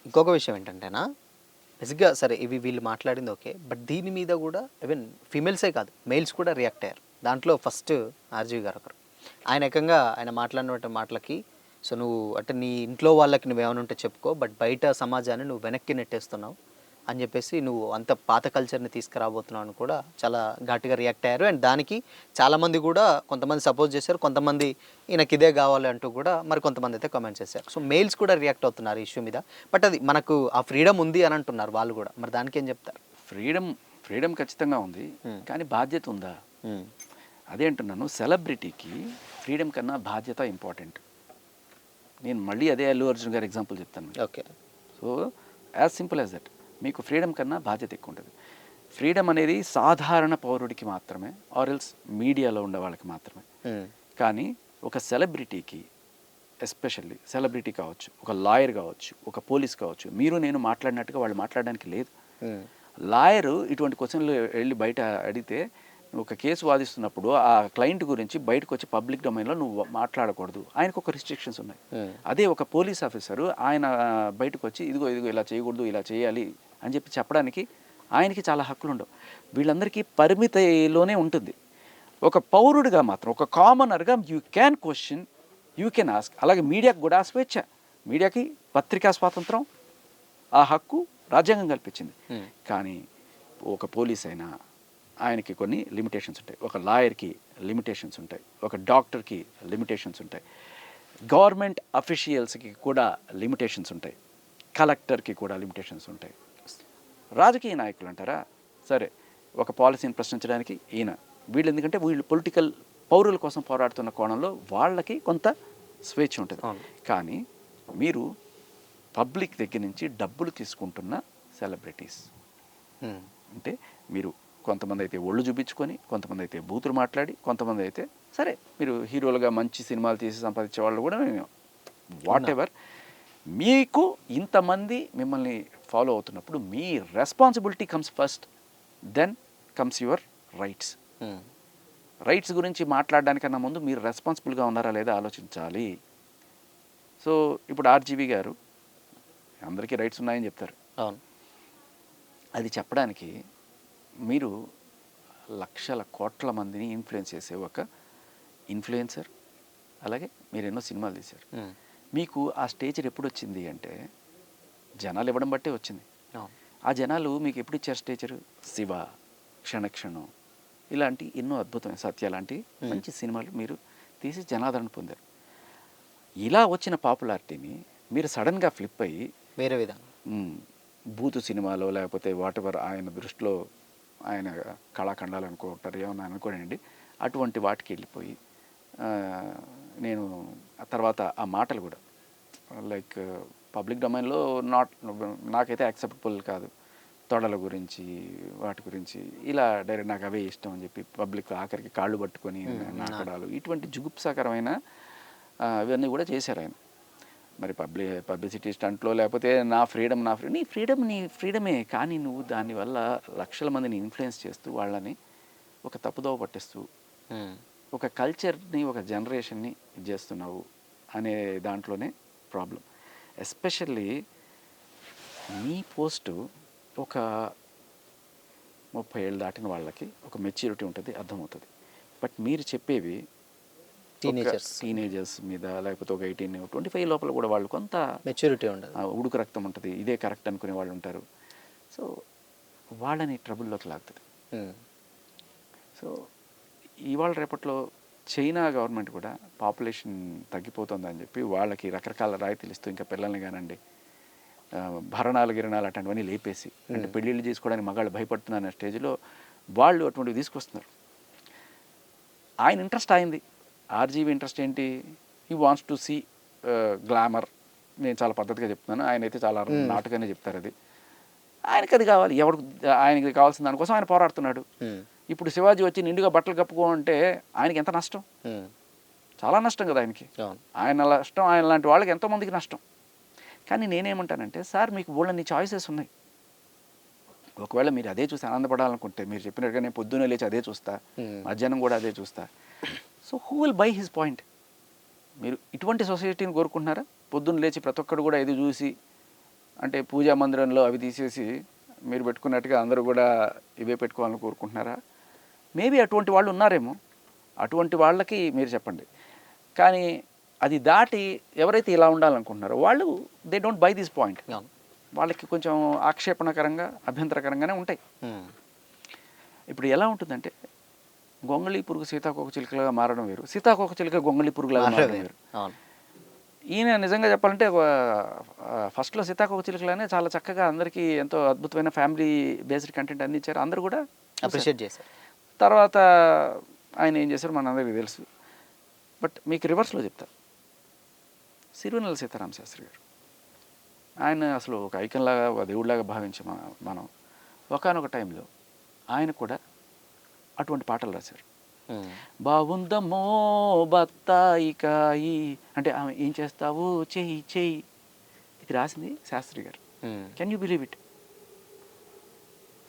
ఇంకొక విషయం ఏంటంటేనా, బేసిక్‌గా సరే ఇవి వీళ్ళు మాట్లాడింది ఓకే. బట్ దీని మీద గూడా ఈవెన్ ఫీమేల్సే కాదు, మెయిల్స్ కూడా రియాక్ట్ అయ్యారు. దాంట్లో ఫస్ట్ ఆర్‌జీవి గారు ఒకరు. ఆయన ఏకంగా ఆయన మాట్లాడినటువంటి మాటలకి సో, నువ్వు అంటే నీ ఇంట్లో వాళ్ళకి నువ్వేమైనా ఉంటే చెప్పుకో. బట్ బయట సమాజాన్ని నువ్వు వెనక్కి నెట్టేస్తున్నావు అని జెప్పేసి, నువ్వు అంత పాత కల్చర్‌ని తీసుకురాబోతున్నావు అని కూడా చాలా ఘాటుగా రియాక్ట్ అయ్యారు. అండ్ దానికి చాలామంది గూడా కొంతమంది సపోర్ట్ చేశారు. కొంతమంది ఈయనకిదే గావాలి అంటూ గూడా మరి కొంతమందయితే కామెంట్ చేశారు. సో, మెయిల్స్ కూడా రియాక్ట్ అవుతున్నారు ఈ ఇష్యూ మీద. బట్ అది మనకు ఆ ఫ్రీడమ్ ఉంది అని అంటున్నారు వాళ్ళు గూడా. మరి దానికేం జెప్తారు? ఫ్రీడమ్ ఫ్రీడమ్ ఖచ్చితంగా ఉంది. కానీ బాధ్యత ఉందా? హ్మ్. అదే అంటున్నాను. సెలబ్రిటీకి ఫ్రీడమ్ కన్నా బాధ్యత ఇంపార్టెంట్. నేను మళ్ళీ అదే అల్లు అర్జున్ గారి ఎగ్జాంపుల్ చెప్తాను. Okay. So as simple as that. మీకు ఫ్రీడమ్ కన్నా బాధ్యత ఎక్కువ ఉంటుంది. ఫ్రీడమ్ అనేది సాధారణ పౌరుడికి మాత్రమే, ఆర్ ఎల్స్ మీడియాలో ఉండే వాళ్ళకి మాత్రమే. కానీ ఒక సెలబ్రిటీకి, ఎస్పెషల్లీ సెలబ్రిటీ కావచ్చు, ఒక లాయర్ కావచ్చు, ఒక పోలీస్ కావచ్చు, మీరు నేను మాట్లాడినట్టుగా వాళ్ళు మాట్లాడడానికి లేదు. లాయరు ఇటువంటి క్వశ్చన్లు వెళ్ళి బయట అడిగితే, నువ్వు ఒక కేసు వాదిస్తున్నప్పుడు ఆ క్లయింట్ గురించి బయటకు వచ్చి పబ్లిక్ డొమైన్లో నువ్వు మాట్లాడకూడదు, ఆయనకు ఒక రిస్ట్రిక్షన్స్ ఉన్నాయి. అదే ఒక పోలీస్ ఆఫీసరు ఆయన బయటకు వచ్చి ఇదిగో ఇదిగో ఇలా చేయకూడదు, ఇలా చేయాలి అని చెప్పి చెప్పడానికి ఆయనకి చాలా హక్కులు ఉండవు. వీళ్ళందరికీ పరిమితిలోనే ఉంటుంది. ఒక పౌరుడిగా మాత్రం, ఒక కామనర్గా you can question, you can ask. అలాగే మీడియాకు కూడా స్వేచ్ఛ, మీడియాకి పత్రికా స్వాతంత్రం, ఆ హక్కు రాజ్యాంగం కల్పించింది. కానీ ఒక పోలీస్ అయినా ఆయనకి కొన్ని లిమిటేషన్స్ ఉంటాయి, ఒక లాయర్కి లిమిటేషన్స్ ఉంటాయి, ఒక డాక్టర్కి లిమిటేషన్స్ ఉంటాయి, గవర్నమెంట్ అఫీషియల్స్కి కూడా లిమిటేషన్స్ ఉంటాయి, కలెక్టర్కి కూడా లిమిటేషన్స్ ఉంటాయి. రాజకీయ నాయకులు అంటారా, సరే ఒక పాలసీని ప్రశ్నించడానికి ఈయన, వీళ్ళు ఎందుకంటే వీళ్ళు పొలిటికల్ పౌరుల కోసం పోరాడుతున్న కోణంలో వాళ్ళకి కొంత స్వేచ్ఛ ఉంటుంది. కానీ మీరు పబ్లిక్ దగ్గర నుంచి డబ్బులు తీసుకుంటున్న సెలబ్రిటీస్ అంటే, మీరు కొంతమంది అయితే ఒళ్ళు చూపించుకొని, కొంతమంది అయితే బూతులు మాట్లాడి, కొంతమంది అయితే సరే మీరు హీరోలుగా మంచి సినిమాలు తీసి సంపాదించే వాళ్ళు కూడా, వాట్ ఎవర్, మీకు ఇంతమంది మిమ్మల్ని ఫాలో అవుతున్నప్పుడు మీ responsibility comes first, then comes your rights. Rights గురించి మాట్లాడడానికన్నా ముందు మీరు రెస్పాన్సిబుల్గా ఉన్నారా లేదా ఆలోచించాలి. సో ఇప్పుడు ఆర్జీవి గారు అందరికీ రైట్స్ ఉన్నాయని చెప్తారు. అవును. అది చెప్పడానికి మీరు లక్షల కోట్ల మందిని ఇన్ఫ్లుయెన్స్ చేసే ఒక ఇన్ఫ్లుయెన్సర్, అలాగే మీరు ఎన్నో సినిమాలు తీశారు. మీకు ఆ స్టేజ్ ఎప్పుడు వచ్చింది అంటే, జనాలు ఇవ్వడం బట్టే వచ్చింది. ఆ జనాలు మీకు ఎప్పుడు ఇచ్చారు స్టేచరు? శివ, క్షణక్షణం ఇలాంటి ఎన్నో అద్భుతమైన, సత్య లాంటి మంచి సినిమాలు మీరు తీసి జనాదరణ పొందారు. ఇలా వచ్చిన పాపులారిటీని మీరు సడన్గా ఫ్లిప్ అయ్యి వేరే విధంగా బూతు సినిమాలో, లేకపోతే వాట్ ఎవర్ ఆయన దృష్టిలో ఆయన కళాఖండాలు అనుకుంటారు, ఏమన్నా అనుకోనండి, అటువంటి వాటికి వెళ్ళిపోయి, నేను ఆ తర్వాత ఆ మాటలు కూడా లైక్ పబ్లిక్ డొమైన్లో నాకైతే యాక్సెప్టబుల్ కాదు. తొడల గురించి, వాటి గురించి ఇలా డైరెక్ట్ నాకు అవే ఇష్టం అని చెప్పి పబ్లిక్ ఆఖరికి కాళ్ళు పట్టుకొని నాకడాలు, ఇటువంటి జుగుప్సాకరమైన ఇవన్నీ కూడా చేశారు ఆయన. మరి పబ్లిసిటీ స్టంట్లో, లేకపోతే నా ఫ్రీడమ్ నీ ఫ్రీడమే, కానీ నువ్వు దానివల్ల లక్షల మందిని ఇన్ఫ్లుయెన్స్ చేస్తూ వాళ్ళని ఒక తప్పుదోవ పట్టిస్తూ ఒక కల్చర్ని, ఒక జనరేషన్ని చేస్తున్నావు అనే దాంట్లోనే ప్రాబ్లం. ఎస్పెషల్లీ మీ పోస్టు ఒక 30 ఏళ్ళు దాటిన వాళ్ళకి ఒక మెచ్యూరిటీ ఉంటుంది, అర్థమవుతుంది. బట్ మీరు చెప్పేవి టీనేజర్స్ మీద, లేకపోతే ఒక 18-25 లోపల కూడా వాళ్ళు కొంత మెచ్యూరిటీ ఉండదు, ఉడుకు రక్తం ఉంటుంది, ఇదే కరెక్ట్ అనుకునే వాళ్ళు ఉంటారు. సో వాళ్ళని ట్రబుల్లోకి లాగుతుంది. సో ఇవాళ రేపట్లో చైనా గవర్నమెంట్ కూడా పాపులేషన్ తగ్గిపోతుందని చెప్పి వాళ్ళకి రకరకాల రాయితీలు ఇస్తూ, ఇంకా పిల్లల్ని కానండి భరణాలు గిరణాలు అటువంటివన్నీ లేపేసి, అంటే పెళ్ళిళ్ళు చేసుకోవడానికి మగాళ్ళు భయపడుతున్న స్టేజ్లో వాళ్ళు అటువంటివి తీసుకొస్తున్నారు. ఆయన ఇంట్రెస్ట్ అయింది. ఆర్జీవి ఇంట్రెస్ట్ ఏంటి? He wants to see glamour. నేను చాలా పద్ధతిగా చెప్తున్నాను, ఆయన అయితే చాలా నాటుగానే చెప్తారు. అది ఆయనకి అది కావాలి, ఎవరికి ఆయనకి కావాల్సిన దానికోసం ఆయన పోరాడుతున్నాడు. ఇప్పుడు శివాజీ వచ్చి నిండుగా బట్టలు కప్పుకో అంటే ఆయనకి ఎంత నష్టం? చాలా నష్టం కదా ఆయనకి. ఆయన నష్టం, ఆయన లాంటి వాళ్ళకి ఎంతోమందికి నష్టం. కానీ నేనేమంటానంటే, సార్ మీకు బోళ్ళని చాయిసెస్ ఉన్నాయి. ఒకవేళ మీరు అదే చూసి ఆనందపడాలనుకుంటే, మీరు చెప్పినట్టుగా నేను పొద్దున్నే లేచి అదే చూస్తా, మధ్యాహ్నం కూడా అదే చూస్తా. So who will buy his point? మీరు ఇటువంటి సొసైటీని కోరుకుంటున్నారా? పొద్దున్న లేచి ప్రతి ఒక్కడు కూడా ఇది చూసి అంటే పూజా మందిరంలో అవి తీసేసి మీరు పెట్టుకున్నట్టుగా అందరూ కూడా ఇవే పెట్టుకోవాలని కోరుకుంటున్నారా? మేబీ అటువంటి వాళ్ళు ఉన్నారేమో, అటువంటి వాళ్ళకి మీరు చెప్పండి. కానీ అది దాటి ఎవరైతే ఇలా ఉండాలనుకుంటున్నారో వాళ్ళు they don't by this point. వాళ్ళకి కొంచెం ఆక్షేపణకరంగా అభ్యంతరకరంగానే ఉంటాయి. ఇప్పుడు ఎలా ఉంటుందంటే గొంగళి పురుగు సీతాకోక చిలుకలుగా మారడం వేరు, సీతాకోక చిలుక గొంగళి పురుగులాగా మారడం వేరు. ఈయన నిజంగా చెప్పాలంటే ఫస్ట్లో సీతాకోక చిలుకలనే చాలా చక్కగా అందరికీ ఎంతో అద్భుతమైన ఫ్యామిలీ బేస్డ్ కంటెంట్ అందించారు, అందరూ కూడా అప్రిషియేట్ చేశారు. తర్వాత ఆయన ఏం చేశారు మనందరికీ తెలుసు. బట్ మీకు రివర్స్లో చెప్తా, సిరివెన్నెల సీతారామ శాస్త్రి గారు, ఆయన అసలు ఒక ఐకన్లాగా ఒక దేవుడిలాగా భావించి మనం ఒకానొక టైంలో ఆయన కూడా అటువంటి పాటలు రాశారు. బాగుందమ్మో బత్తాయి కాయి అంటే ఆమె ఏం చేస్తావు చెయ్యి చెయ్యి, ఇది రాసింది శాస్త్రి గారు. Can you believe it?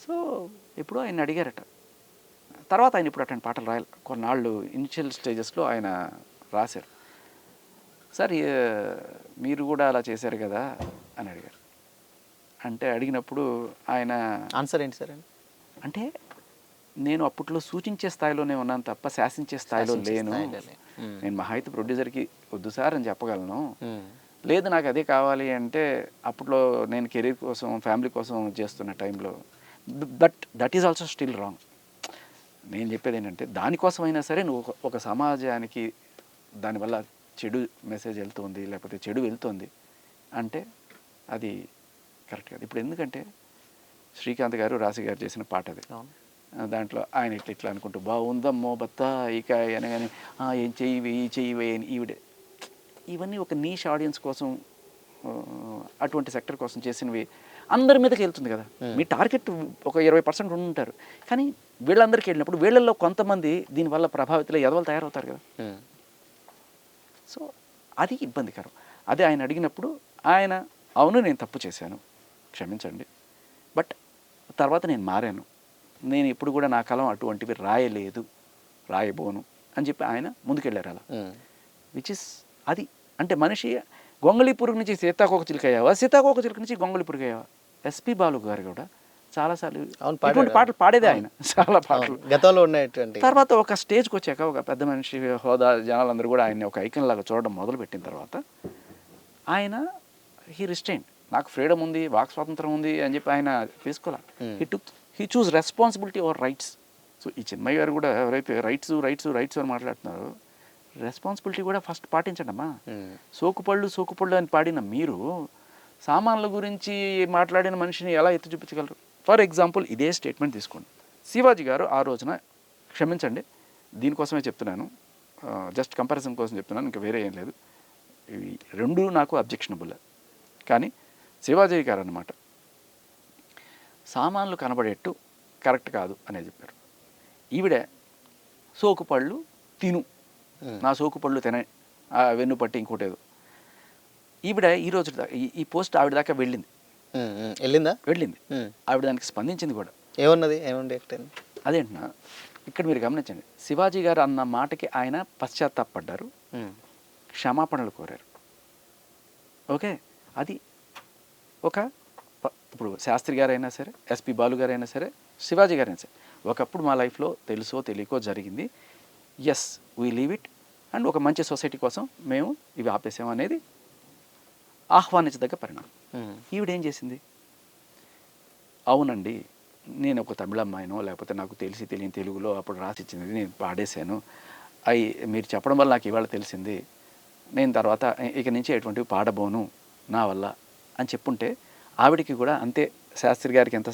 So ఎప్పుడో ఆయన అడిగారట, తర్వాత ఆయన ఇప్పుడు అటువంటి పాటలు రాయాలి. కొన్నాళ్ళు ఇనిషియల్ స్టేజెస్లో ఆయన రాశారు. సార్ మీరు కూడా అలా చేశారు కదా అని అడిగారు. అంటే అడిగినప్పుడు ఆయన ఆన్సర్ ఏంటి సార్ అంటే నేను అప్పట్లో సూచించే స్థాయిలోనే ఉన్నాను తప్ప శాసించే స్థాయిలో లేను. నేను మహా అయితే ప్రొడ్యూసర్కి వద్దు సార్ అని చెప్పగలను, లేదు నాకు అదే కావాలి అంటే అప్పట్లో నేను కెరీర్ కోసం ఫ్యామిలీ కోసం చేస్తున్న టైంలో that is also still wrong. నేను చెప్పేది ఏంటంటే దానికోసమైనా సరే నువ్వు ఒక సమాజానికి దానివల్ల చెడు మెసేజ్ వెళ్తుంది లేకపోతే చెడు వెళ్తుంది అంటే అది కరెక్ట్ కాదు. ఇప్పుడు ఎందుకంటే శ్రీకాంత్ గారు రాశి గారు చేసిన పాట అది, దాంట్లో ఆయన ఇట్లా అనుకుంటూ బాగుందమ్మో బత్తా ఇక అనగానే ఏం చెయ్యి అని ఈవిడే, ఇవన్నీ ఒక నీష్ ఆడియన్స్ కోసం అటువంటి సెక్టర్ కోసం చేసినవి అందరి మీదకి వెళ్తుంది కదా. మీ టార్గెట్ ఒక 20% ఉంటారు, కానీ వీళ్ళందరికీ వెళ్ళినప్పుడు వీళ్ళల్లో కొంతమంది దీనివల్ల ప్రభావితులు ఎదవలు తయారవుతారు కదా. సో అది ఇబ్బందికరం. అదే ఆయన అడిగినప్పుడు ఆయన అవును నేను తప్పు చేశాను క్షమించండి, బట్ తర్వాత నేను మారాను, నేను ఇప్పుడు కూడా నా కలం అటువంటివి రాయలేదు రాయబోను అని చెప్పి ఆయన ముందుకెళ్ళారు అలా. విచ్ ఇస్ అది అంటే మనిషి గొంగళి పురుగు నుంచి సీతాకోక చిలుక అయ్యావా, సీతాకోక చిలుక నుంచి గొంగళి పురుగు అయ్యావా. ఎస్పి బాలు గారు కూడా చాలాసార్లు ఇటువంటి పాటలు పాడేదే ఆయన, చాలా పాటలు గతంలో ఉన్నటువంటి. తర్వాత ఒక స్టేజ్కి వచ్చాక ఒక పెద్ద మనిషి హోదా జనాలందరూ కూడా ఆయన్ని ఒక ఐకన్ లాగా చూడడం మొదలుపెట్టిన తర్వాత ఆయన హీ రిస్ట్రైన్, నాకు ఫ్రీడమ్ ఉంది వాక్ స్వాతంత్రం ఉంది అని చెప్పి ఆయన తీసుకోవాలి. He choose responsibility over rights. So ఈ చిన్మయ్య గారు కూడా ఎవరైతే రైట్స్ అని మాట్లాడుతున్నారో రెస్పాన్సిబిలిటీ కూడా ఫస్ట్ పాటించండి అమ్మా. సోకుపళ్ళు అని పాడిన మీరు సామాన్ల గురించి మాట్లాడిన మనిషిని ఎలా ఎత్తి చూపించగలరు? ఫర్ ఎగ్జాంపుల్ ఇదే స్టేట్మెంట్ తీసుకోండి, శివాజీ గారు ఆ రోజున, క్షమించండి దీనికోసమే చెప్తున్నాను, జస్ట్ కంపారిజన్ కోసం చెప్తున్నాను, ఇంకా వేరే ఏం లేదు, ఇవి రెండు నాకు అబ్జెక్షనబుల్. కానీ శివాజీ గారు అన్నమాట సామాన్లు కనబడేట్టు కరెక్ట్ కాదు అనేది చెప్పారు. ఈవిడే సోకుపళ్ళు తిను, నా సోకుపళ్ళు తినే వెన్ను పట్టి ఇంకోటేదో, ఈవిడ ఈ రోజు ఈ పోస్ట్ ఆవిడ దాకా వెళ్ళింది. ఆవిడ దానికి స్పందించింది కూడా. ఏమన్నది అదేంటున్నా ఇక్కడ మీరు గమనించండి, శివాజీ గారు అన్న మాటకి ఆయన పశ్చాత్తాపడ్డారు, క్షమాపణలు కోరారు. ఓకే, అది ఒక ఇప్పుడు శాస్త్రి గారైనా సరే, ఎస్పి బాలు గారైనా సరే, శివాజీ గారైనా సరే, ఒకప్పుడు మా లైఫ్లో తెలుసో తెలియకో జరిగింది, yes we leave it and ఒక మంచి సొసైటీ కోసం మేము ఇవి ఆపేసాం అనేది ఆహ్వానించదగ్గ పరిణామం. ఈవిడేం చేసింది, అవునండి నేను ఒక తమిళ అమ్మాయినో లేకపోతే నాకు తెలియని తెలుగులో అప్పుడు రాసిచ్చింది నేను పాడేశాను, మీరు చెప్పడం వల్ల నాకు ఇవాళ తెలిసింది, నేను తర్వాత ఇక నుంచి ఎటువంటివి పాడబోను నా వల్ల అని చెప్పుంటే ఆవిడికి కూడా అంతే శాస్త్రి గారికి ఎంత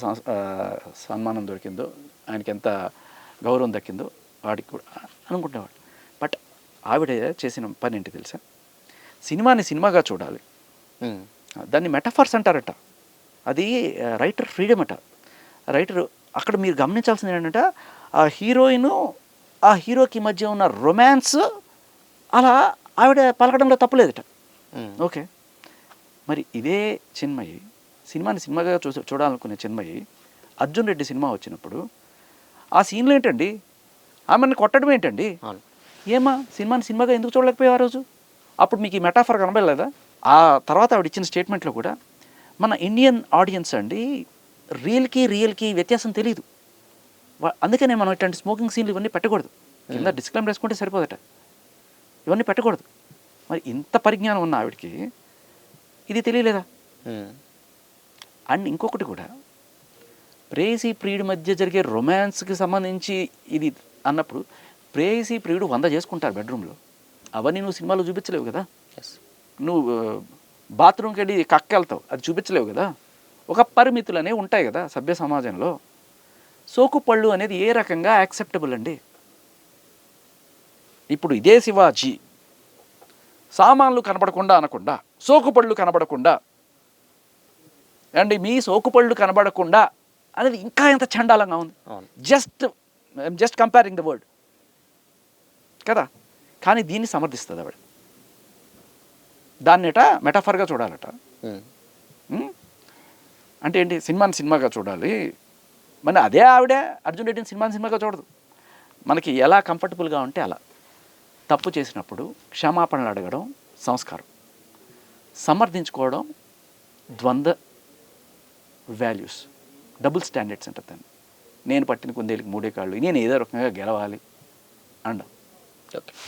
సన్మానం దొరికిందో, ఆయనకి ఎంత గౌరవం దక్కిందో వాడికి కూడా అనుకుంటేవాడు. బట్ ఆవిడ చేసిన పని ఏంటి తెలుసా, సినిమాని సినిమాగా చూడాలి, దాన్ని మెటాఫర్స్ అంటారట, అది రైటర్ ఫ్రీడమ్ అట. రైటర్ అక్కడ మీరు గమనించాల్సింది ఏంటంటే ఆ హీరోయిన్ ఆ హీరోకి మధ్య ఉన్న రొమాన్స్ అలా ఆవిడ పలకడంలో తప్పులేదట. ఓకే, మరి ఇదే చిన్మయి సినిమాని సినిమాగా చూడాలనుకునే చిన్మయి అర్జున్ రెడ్డి సినిమా వచ్చినప్పుడు ఆ సీన్లు ఏంటండి, ఆమెను కొట్టడం ఏంటండి, ఏమా సినిమాని సినిమాగా ఎందుకు చూడలేకపోయావు ఆ రోజు? అప్పుడు మీకు ఈ మెటాఫర్ కనబడలేదా? ఆ తర్వాత ఆవిడ ఇచ్చిన స్టేట్మెంట్లో కూడా మన ఇండియన్ ఆడియన్స్ అండి రియల్కి వ్యత్యాసం తెలియదు. అందుకనే మనం ఇట్లాంటి స్మోకింగ్ సీన్లు ఇవన్నీ పెట్టకూడదు. కింద డిస్క్లైమర్ వేసుకుంటే సరిపోదట, ఇవన్నీ పెట్టకూడదు. మరి ఇంత పరిజ్ఞానం ఉన్న ఆవిడకి ఇది తెలియలేదా? అండ్ ఇంకొకటి కూడా, ప్రేయసీ ప్రియుడి మధ్య జరిగే రొమాన్స్కి సంబంధించి ఇది అన్నప్పుడు ప్రేయసీ ప్రియుడు 100 చేసుకుంటారు బెడ్రూమ్లో. అవన్నీ నువ్వు సినిమాలో చూపించలేవు కదా. నువ్వు బాత్రూమ్కి వెళ్ళి కక్కెళ్తావు, అది చూపించలేవు కదా. ఒక పరిమితులు అనేవి ఉంటాయి కదా సభ్య సమాజంలో. సోకుపళ్ళు అనేది ఏ రకంగా యాక్సెప్టబుల్ అండి? ఇప్పుడు ఇదే శివాజీ సామాన్లు కనబడకుండా అనకుండా సోకుపళ్ళు కనబడకుండా, అండి మీ సోకుపళ్ళు కనబడకుండా అనేది ఇంకా ఎంత చండాలంగా ఉంది. జస్ట్ కంపేరింగ్ ద వర్డ్ కదా. కానీ దీన్ని సమర్థిస్తుంది ఆవిడ. దాన్నిట మెటాఫర్గా చూడాలట. అంటే ఏంటి, సినిమాగా చూడాలి. మరి అదే ఆవిడే అర్జున్ రెడ్డిని సినిమాగా చూడదు. మనకి ఎలా కంఫర్టబుల్గా ఉంటే అలా. తప్పు చేసినప్పుడు క్షమాపణలు అడగడం సంస్కారం, సమర్థించుకోవడం ద్వంద్వ వాల్యూస్, డబుల్ స్టాండర్డ్స్ అంటారు దాన్ని. నేను పట్టిన కుందేలికి 3 కాళ్ళు, నేను ఏదో రకంగా గెలవాలి అండం. ఓకే.